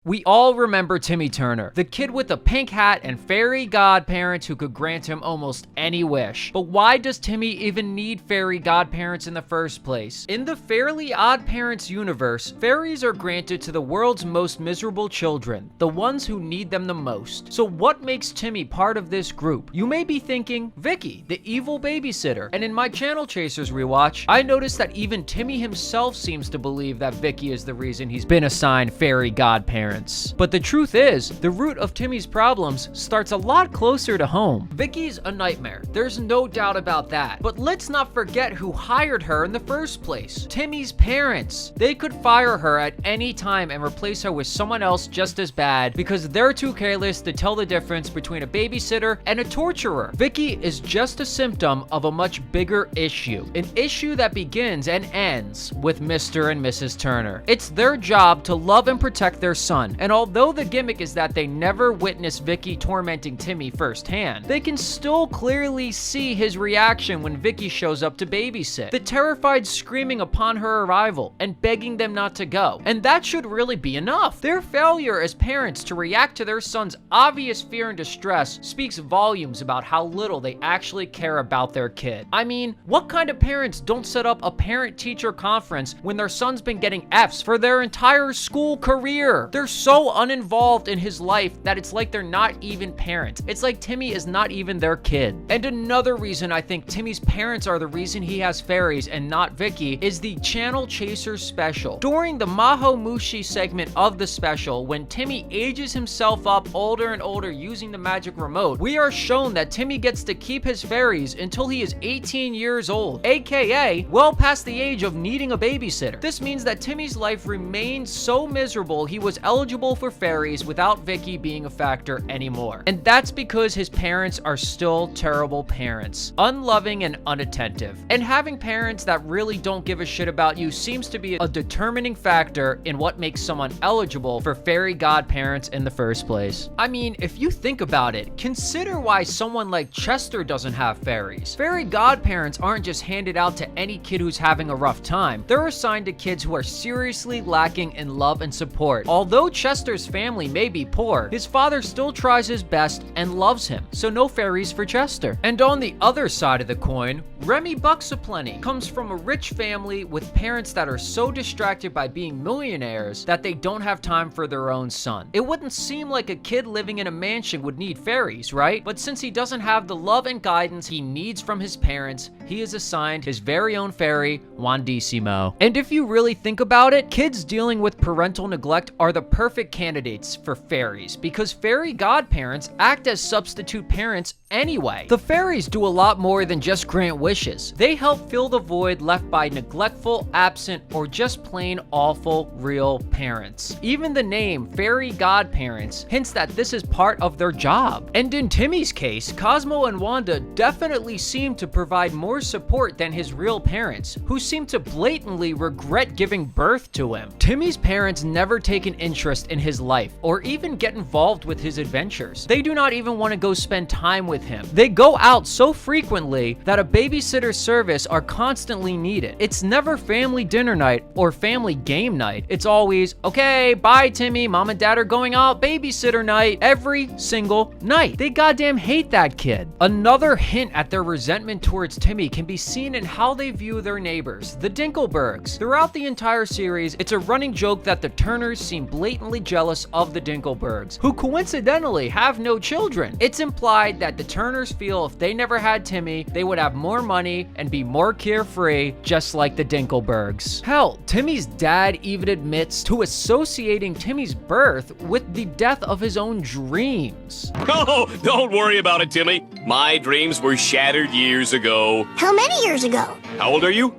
We all remember Timmy Turner, the kid with the pink hat and fairy godparents who could grant him almost any wish. But why does Timmy even need fairy godparents in the first place? In the Fairly Oddparents universe, fairies are granted to the world's most miserable children, the ones who need them the most. So what makes Timmy part of this group? You may be thinking, Vicky, the evil babysitter. And in my Channel Chasers rewatch, I noticed that even Timmy himself seems to believe that Vicky is the reason he's been assigned fairy godparents. But the truth is, the root of Timmy's problems starts a lot closer to home. Vicky's a nightmare, there's no doubt about that. But let's not forget who hired her in the first place. Timmy's parents. They could fire her at any time and replace her with someone else just as bad because they're too careless to tell the difference between a babysitter and a torturer. Vicky is just a symptom of a much bigger issue. An issue that begins and ends with Mr. and Mrs. Turner. It's their job to love and protect their son. And although the gimmick is that they never witness Vicky tormenting Timmy firsthand, they can still clearly see his reaction when Vicky shows up to babysit. The terrified screaming upon her arrival and begging them not to go. And that should really be enough. Their failure as parents to react to their son's obvious fear and distress speaks volumes about how little they actually care about their kid. I mean, what kind of parents don't set up a parent-teacher conference when their son's been getting Fs for their entire school career? They're so uninvolved in his life that it's like they're not even parents. It's like Timmy is not even their kid. And another reason I think Timmy's parents are the reason he has fairies and not Vicky is the Channel Chasers special. During the Maho Mushi segment of the special, when Timmy ages himself up older and older using the magic remote, we are shown that Timmy gets to keep his fairies until he is 18 years old, aka well past the age of needing a babysitter. This means that Timmy's life remains so miserable he was eligible for fairies without Vicky being a factor anymore. And that's because his parents are still terrible parents, unloving and unattentive. And having parents that really don't give a shit about you seems to be a determining factor in what makes someone eligible for fairy godparents in the first place. I mean, if you think about it, consider why someone like Chester doesn't have fairies. Fairy godparents aren't just handed out to any kid who's having a rough time. They're assigned to kids who are seriously lacking in love and support. Although Chester's family may be poor, his father still tries his best and loves him, so no fairies for Chester. And on the other side of the coin, Remy Bucks Aplenty comes from a rich family with parents that are so distracted by being millionaires that they don't have time for their own son. It wouldn't seem like a kid living in a mansion would need fairies, right? But since he doesn't have the love and guidance he needs from his parents, he is assigned his very own fairy, Wandissimo. And if you really think about it, kids dealing with parental neglect are the perfect candidates for fairies because fairy godparents act as substitute parents anyway. The fairies do a lot more than just grant wishes. They help fill the void left by neglectful, absent, or just plain awful real parents. Even the name fairy godparents hints that this is part of their job. And in Timmy's case, Cosmo and Wanda definitely seem to provide more support than his real parents, who seem to blatantly regret giving birth to him. Timmy's parents never take an interest in his life or even get involved with his adventures. They do not even want to go spend time with him. They go out so frequently that a babysitter service are constantly needed. It's never family dinner night or family game night. It's always, okay, bye Timmy, mom and dad are going out babysitter night every single night. They goddamn hate that kid. Another hint at their resentment towards Timmy can be seen in how they view their neighbors, the Dinkelbergs. Throughout the entire series, it's a running joke that the Turners seem blatantly jealous of the Dinkelbergs, who coincidentally have no children. It's implied that the Turners feel if they never had Timmy, they would have more money and be more carefree, just like the Dinkelbergs. Hell, Timmy's dad even admits to associating Timmy's birth with the death of his own dreams. Oh, don't worry about it, Timmy. My dreams were shattered years ago. How many years ago? How old are you?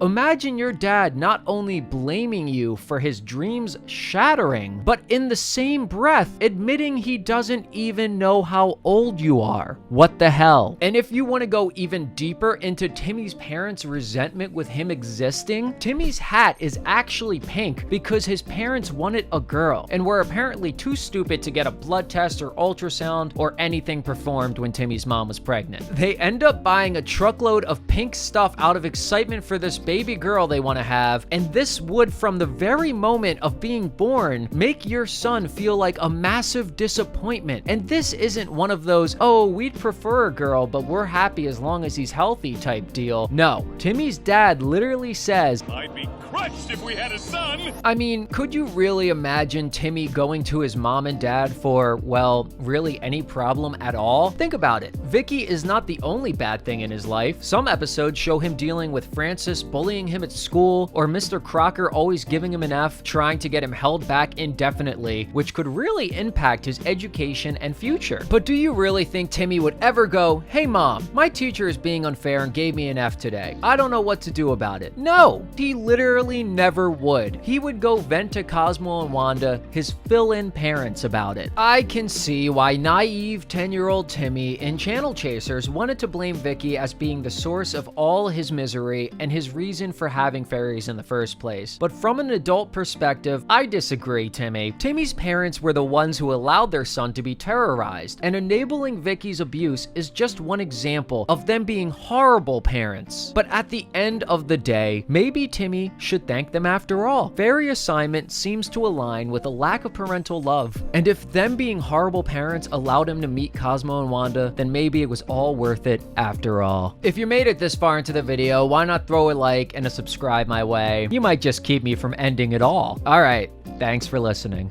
Imagine your dad not only blaming you for his dreams shattering, but in the same breath admitting he doesn't even know how old you are. What the hell? And if you want to go even deeper into Timmy's parents' resentment with him existing, Timmy's hat is actually pink because his parents wanted a girl and were apparently too stupid to get a blood test or ultrasound or anything performed when Timmy's mom was pregnant. They end up buying a truckload of pink stuff out of excitement for this baby girl they want to have, and this would from the very moment of being born can make your son feel like a massive disappointment. And this isn't one of those, oh, we'd prefer a girl, but we're happy as long as he's healthy type deal. No, Timmy's dad literally says, I'd be crushed if we had a son. I mean, could you really imagine Timmy going to his mom and dad for, well, really any problem at all? Think about it. Vicky is not the only bad thing in his life. Some episodes show him dealing with Francis bullying him at school, or Mr. Crocker always giving him an F, trying to get him held back indefinitely, which could really impact his education and future. But do you really think Timmy would ever go, hey mom, my teacher is being unfair and gave me an F today. I don't know what to do about it. No, he literally never would. He would go vent to Cosmo and Wanda, his fill-in parents, about it. I can see why naive 10-year-old Timmy in Channel Chasers wanted to blame Vicky as being the source of all his misery and his reason for having fairies in the first place. But from an adult perspective, I disagree, Timmy. Timmy's parents were the ones who allowed their son to be terrorized, and enabling Vicky's abuse is just one example of them being horrible parents. But at the end of the day, maybe Timmy should thank them after all. Fairy assignment seems to align with a lack of parental love. And if them being horrible parents allowed him to meet Cosmo and Wanda, then maybe it was all worth it after all. If you made it this far into the video, why not throw a like and a subscribe my way? You might just keep me from ending it all. All right, thanks for listening.